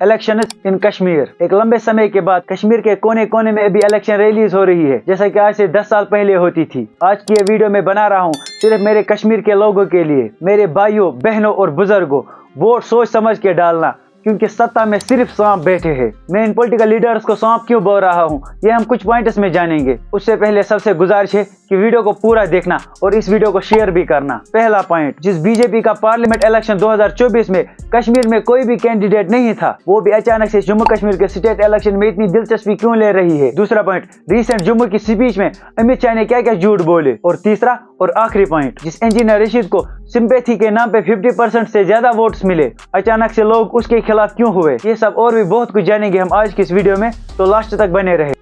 Election in Kashmir. एक लंबे समय के बाद कश्मीर के कोने कोने में अभी इलेक्शन रैलीज हो रही है, जैसा कि आज से 10 साल पहले होती थी। आज की ये वीडियो मैं बना रहा हूँ सिर्फ मेरे कश्मीर के लोगों के लिए। मेरे भाइयों, बहनों और बुजुर्गों, वोट सोच समझ के डालना, क्योंकि सत्ता में सिर्फ सांप बैठे हैं। मैं इन पॉलिटिकल लीडर्स को सांप क्यों बोल रहा हूँ, ये हम कुछ पॉइंट्स में जानेंगे। उससे पहले सबसे गुजारिश है कि वीडियो को पूरा देखना और इस वीडियो को शेयर भी करना। पहला पॉइंट, जिस बीजेपी का पार्लियामेंट इलेक्शन 2024 में कश्मीर में कोई भी कैंडिडेट नहीं था, वो भी अचानक से जम्मू कश्मीर के स्टेट इलेक्शन में इतनी दिलचस्पी क्यों ले रही है। दूसरा पॉइंट, रिसेंट जम्मू की स्पीच में अमित शाह ने क्या क्या झूठ बोले। और तीसरा और आखिरी पॉइंट, जिस इंजीनियर रशीद को सिंपैथी के नाम पे 50% से ज्यादा वोट्स मिले, अचानक से लोग उसके खिलाफ क्यों हुए। ये सब और भी बहुत कुछ जानेंगे हम आज की इस वीडियो में, तो लास्ट तक बने रहे।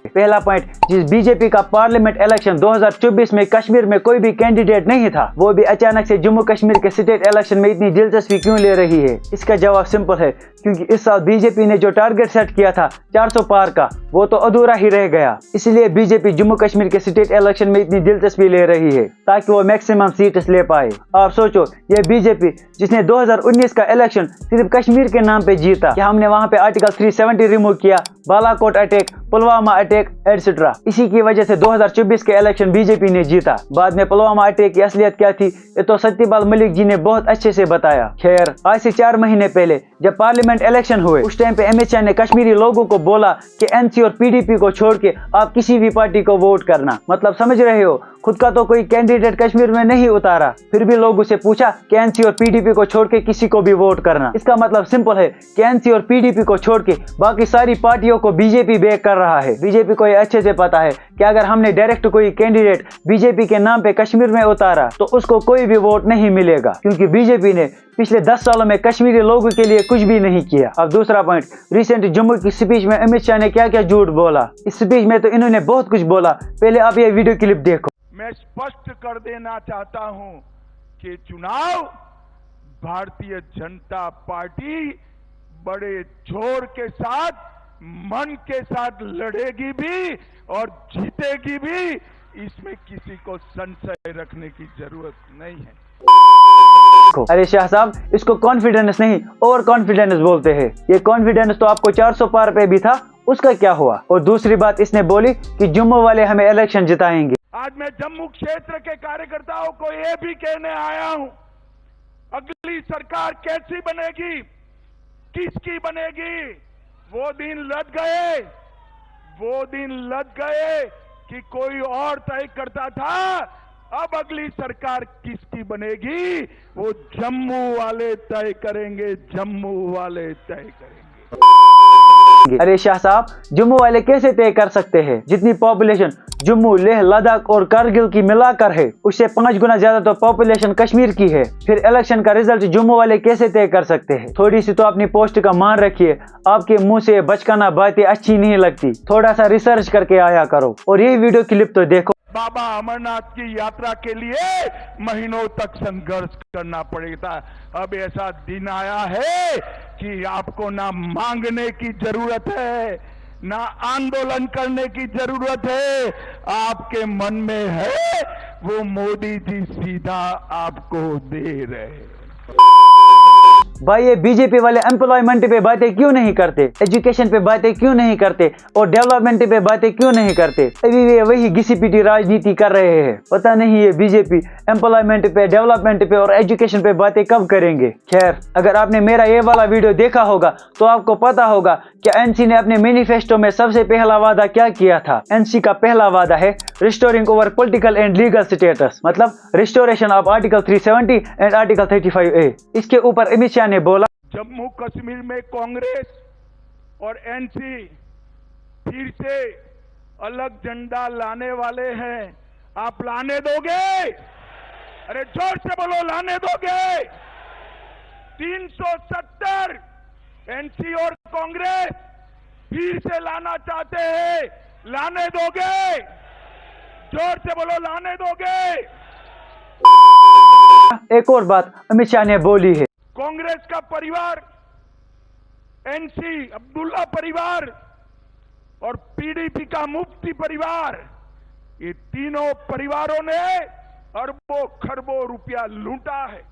पहला पॉइंट, जिस बीजेपी का पार्लियामेंट इलेक्शन 2024 में कश्मीर में कोई भी कैंडिडेट नहीं था, वो भी अचानक से जम्मू कश्मीर के स्टेट इलेक्शन में इतनी दिलचस्पी क्यों ले रही है। इसका जवाब सिंपल है, क्योंकि इस साल बीजेपी ने जो टारगेट सेट किया था 400 पार का, वो तो अधूरा ही रह गया। इसलिए बीजेपी जम्मू कश्मीर के स्टेट इलेक्शन में इतनी दिलचस्पी ले रही है ताकि वो मैक्सिमम सीट्स ले पाए। आप सोचो, ये बीजेपी जिसने 2019 का इलेक्शन सिर्फ कश्मीर के नाम पे जीता, कि हमने वहां पे आर्टिकल 370 रिमूव किया, Balakot attack, Pulwama attack etcetera, इसी की वजह से 2024 के इलेक्शन बीजेपी ने जीता। बाद में पुलवामा अटैक की असलियत क्या थी, ये तो सत्यपाल मलिक जी ने बहुत अच्छे से बताया। खैर, आज से 4 महीने पहले जब पार्लियामेंट इलेक्शन हुए, उस टाइम पे अमित शाह ने कश्मीरी लोगों को बोला कि एनसी और पीडीपी को छोड़ के आप किसी भी पार्टी को वोट करना। मतलब समझ रहे हो, खुद का तो कोई कैंडिडेट कश्मीर में नहीं उतारा, फिर भी लोगों से पूछा कि एनसी और पीडीपी को छोड़ के किसी को भी वोट करना। इसका मतलब सिंपल है कि एनसी और पीडीपी को छोड़ के बाकी सारी पार्टियों को बीजेपी बैक कर रहा है। बीजेपी को ये अच्छे से पता है कि अगर हमने डायरेक्ट कोई कैंडिडेट बीजेपी के नाम पे कश्मीर में उतारा तो उसको कोई भी वोट नहीं मिलेगा, क्योंकि बीजेपी ने पिछले 10 सालों में कश्मीरी लोगों के लिए कुछ भी नहीं किया। अब दूसरा पॉइंट, रिसेंट जम्मू की स्पीच में अमित शाह ने क्या क्या झूठ बोला। इस स्पीच में तो इन्होंने बहुत कुछ बोला, पहले आप ये वीडियो क्लिप देखो। मैं स्पष्ट कर देना चाहता हूं कि चुनाव भारतीय जनता पार्टी बड़े जोर के साथ, मन के साथ लड़ेगी भी और जीतेगी भी। इसमें किसी को संशय रखने की जरूरत नहीं है। अरे शाह साहब, इसको कॉन्फिडेंस नहीं ओवर कॉन्फिडेंस बोलते हैं। ये कॉन्फिडेंस तो आपको 400 पार पे भी था, उसका क्या हुआ। और दूसरी बात इसने बोली कि जम्मू वाले हमें इलेक्शन जिताएंगे। आज मैं जम्मू क्षेत्र के कार्यकर्ताओं को यह भी कहने आया हूं, अगली सरकार कैसी बनेगी, किसकी बनेगी, वो दिन लग गए। वो दिन लग गए कि कोई और तय करता था। अब अगली सरकार किसकी बनेगी वो जम्मू वाले तय करेंगे, जम्मू वाले तय करेंगे। अरे शाह साहब, जम्मू वाले कैसे तय कर सकते हैं। जितनी पॉपुलेशन जम्मू, लेह, लद्दाख और कारगिल की मिलाकर है, उससे 5 गुना ज्यादा तो पॉपुलेशन कश्मीर की है। फिर इलेक्शन का रिजल्ट जम्मू वाले कैसे तय कर सकते हैं। थोड़ी सी तो अपनी पोस्ट का मान रखिए, आपके मुंह से बचकाना बातें अच्छी नहीं लगती। थोड़ा सा रिसर्च करके आया करो। और ये वीडियो क्लिप तो देखो। बाबा अमरनाथ की यात्रा के लिए महीनों तक संघर्ष करना पड़ेगा। अब ऐसा दिन आया है कि आपको ना मांगने की जरूरत है, ना आंदोलन करने की जरूरत है। आपके मन में है, वो मोदी जी सीधा आपको दे रहे हैं। भाई, ये बीजेपी वाले एम्प्लॉयमेंट पे बातें क्यों नहीं करते, एजुकेशन पे बातें क्यों नहीं करते और डेवलपमेंट पे बातें क्यों नहीं करते। अभी वे वही घिसी पिटी राजनीति कर रहे हैं। पता नहीं ये बीजेपी एम्प्लॉयमेंट पे, डेवलपमेंट पे और एजुकेशन पे बातें कब करेंगे। खैर, अगर आपने मेरा ये वाला वीडियो देखा होगा तो आपको पता होगा कि एनसी ने अपने मैनिफेस्टो में सबसे पहला वादा क्या किया था। एनसी का पहला वादा है restoring over political and legal status, मतलब restoration of article 370 and article 35A। इसके ऊपर अमित शाह ने बोला, जम्मू कश्मीर में कांग्रेस और एनसी फिर से अलग झंडा लाने वाले हैं। आप लाने दोगे? अरे जोर से बोलो, लाने दोगे? 370 एनसी और कांग्रेस फिर से लाना चाहते हैं, लाने दोगे? जोर से बोलो, लाने दोगे? एक और बात अमित शाह ने बोली है, कांग्रेस का परिवार, एनसी अब्दुल्ला परिवार और पीडीपी का मुफ्ती परिवार, ये तीनों परिवारों ने अरबों खरबों रुपया लूटा है।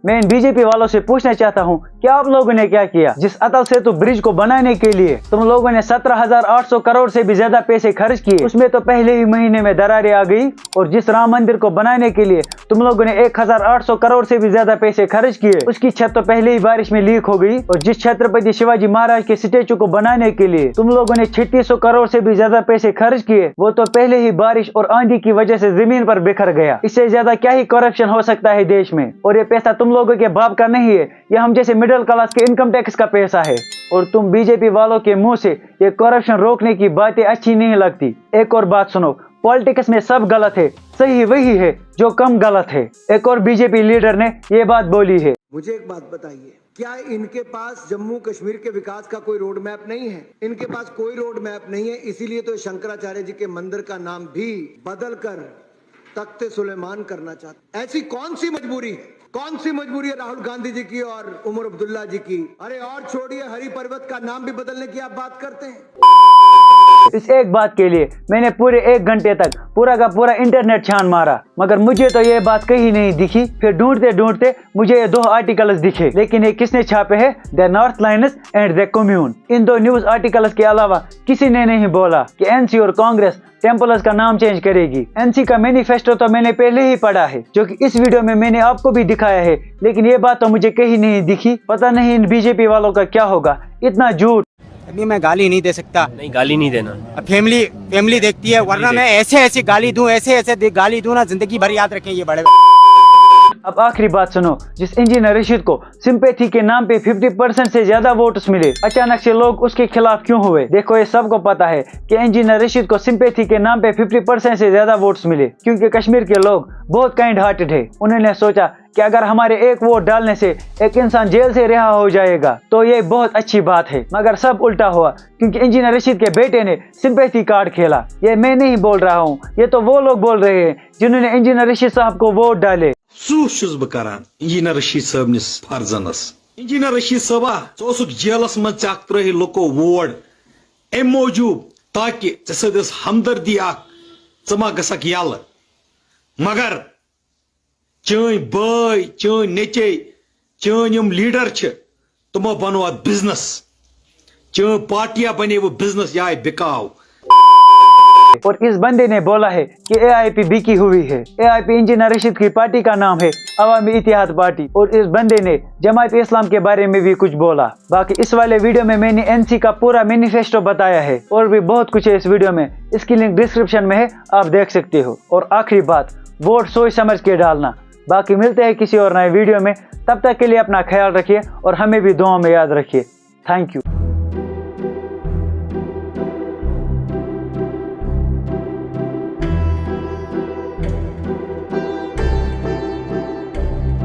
मैं इन बीजेपी वालों से पूछना चाहता हूं कि आप लोगों ने क्या किया। जिस अटल सेतु ब्रिज को बनाने के लिए तुम लोगों ने 17,800 करोड़ से भी ज्यादा पैसे खर्च किए, उसमें तो पहले ही महीने में दरारें आ गई। और जिस राम मंदिर को बनाने के लिए तुम लोगों ने 1,800 करोड़ से भी ज्यादा पैसे खर्च किए, उसकी छत तो पहले ही बारिश में लीक हो गई। और जिस छत्रपति शिवाजी महाराज के स्टेचू को बनाने के लिए तुम लोगों ने 3600 करोड़ से भी ज्यादा पैसे खर्च किए, वो तो पहले ही बारिश और आंधी की वजह से जमीन पर बिखर गया। इससे ज्यादा क्या ही करप्शन हो सकता है देश में। और ये पैसा तुम लोगों के बाप का नहीं है, ये हम जैसे मिडिल क्लास के इनकम टैक्स का पैसा है। और तुम बीजेपी वालों के मुंह से ये करप्शन रोकने की बातें अच्छी नहीं लगती। एक और बात सुनो, पॉलिटिक्स में सब गलत है, सही वही है जो कम गलत है। एक और बीजेपी लीडर ने ये बात बोली है। मुझे एक बात बताइए, क्या इनके पास जम्मू कश्मीर के विकास का कोई रोड मैप नहीं है? इनके पास कोई रोड मैप नहीं है, इसीलिए तो शंकराचार्य जी के मंदिर का नाम भी बदलकर तख्ते सुलेमान करना चाहते। ऐसी कौन सी मजबूरी है? कौन सी मजबूरी है राहुल गांधी जी की और उमर अब्दुल्ला जी की? अरे और छोड़िए, हरि पर्वत का नाम भी बदलने की आप बात करते हैं। इस एक बात के लिए मैंने पूरे 1 घंटे तक पूरा का पूरा इंटरनेट छान मारा, मगर मुझे तो ये बात कहीं नहीं दिखी। फिर ढूंढते ढूंढते मुझे ये 2 आर्टिकल्स दिखे, लेकिन ये किसने छापे हैं? The north liners and the commune. In 2 news articles के अलावा किसी ने नहीं बोला कि एनसी और कांग्रेस टेम्पल्स का नाम चेंज करेगी। एनसी का मैनिफेस्टो तो मैंने पहले ही पढ़ा है, जो कि इस वीडियो में मैंने आपको भी दिखाया है, लेकिन ये बात तो मुझे कहीं नहीं दिखी। पता नहीं इन बीजेपी वालों का क्या होगा, इतना झूठ। अभी मैं गाली नहीं दे सकता। नहीं, गाली नहीं देना। अब फैमिली देखती है, वरना मैं ऐसे गाली दूं, ऐसे गाली दूं ना, जिंदगी भर याद रखें ये बड़े। अब आखिरी बात सुनो, जिस इंजीनियर रशीद को सिंपैथी के नाम पे 50% से ज्यादा वोट्स मिले, अचानक से लोग उसके खिलाफ क्यों हुए? देखो, ये सबको पता है कि इंजीनियर रशीद को सिंपैथी के नाम पे 50% से ज्यादा वोट्स मिले, क्योंकि कश्मीर के लोग बहुत काइंड हार्टेड है। उन्होंने सोचा कि अगर हमारे एक वोट डालने से एक इंसान जेल से रिहा हो जाएगा तो ये बहुत अच्छी बात है। मगर सब उल्टा हुआ, क्योंकि इंजीनियर रशीद के बेटे ने सिंपैथी कार्ड खेला। ये मैं नहीं बोल रहा हूँ, ये तो वो लोग बोल रहे हैं जिन्होंने इंजीनियर रशीद साहब को वोट डाले। सूस बह करान इंजीनियर रशीद साहबनिस फर्जनस। इंजीनियर रशीद साहबा ोसुक जेलस मज चा त्रहि लुको वोट अम मौजूब ताकि सदिस हमदर्दी मा गसक यल, मगर चन बय चन नेचे चन यम लीडर तमो बनो बिजनेस, चन पार्टिया बने वो बिजनेस या बिकाव। और इस बंदे ने बोला है कि एआईपी बिकी हुई है। एआईपी इंजीनियर रशीद की पार्टी का नाम है अवामी इतिहाद पार्टी। और इस बंदे ने जमात इस्लाम के बारे में भी कुछ बोला। बाकी इस वाले वीडियो में मैंने एनसी का पूरा मैनिफेस्टो बताया है, और भी बहुत कुछ है इस वीडियो में, इसकी लिंक डिस्क्रिप्शन में है, आप देख सकते हो। और आखिरी बात, वोट सोच समझ के डालना। बाकी मिलते हैं किसी और नए वीडियो में, तब तक के लिए अपना ख्याल रखिए और हमें भी दुआ में याद रखिए। Thank you.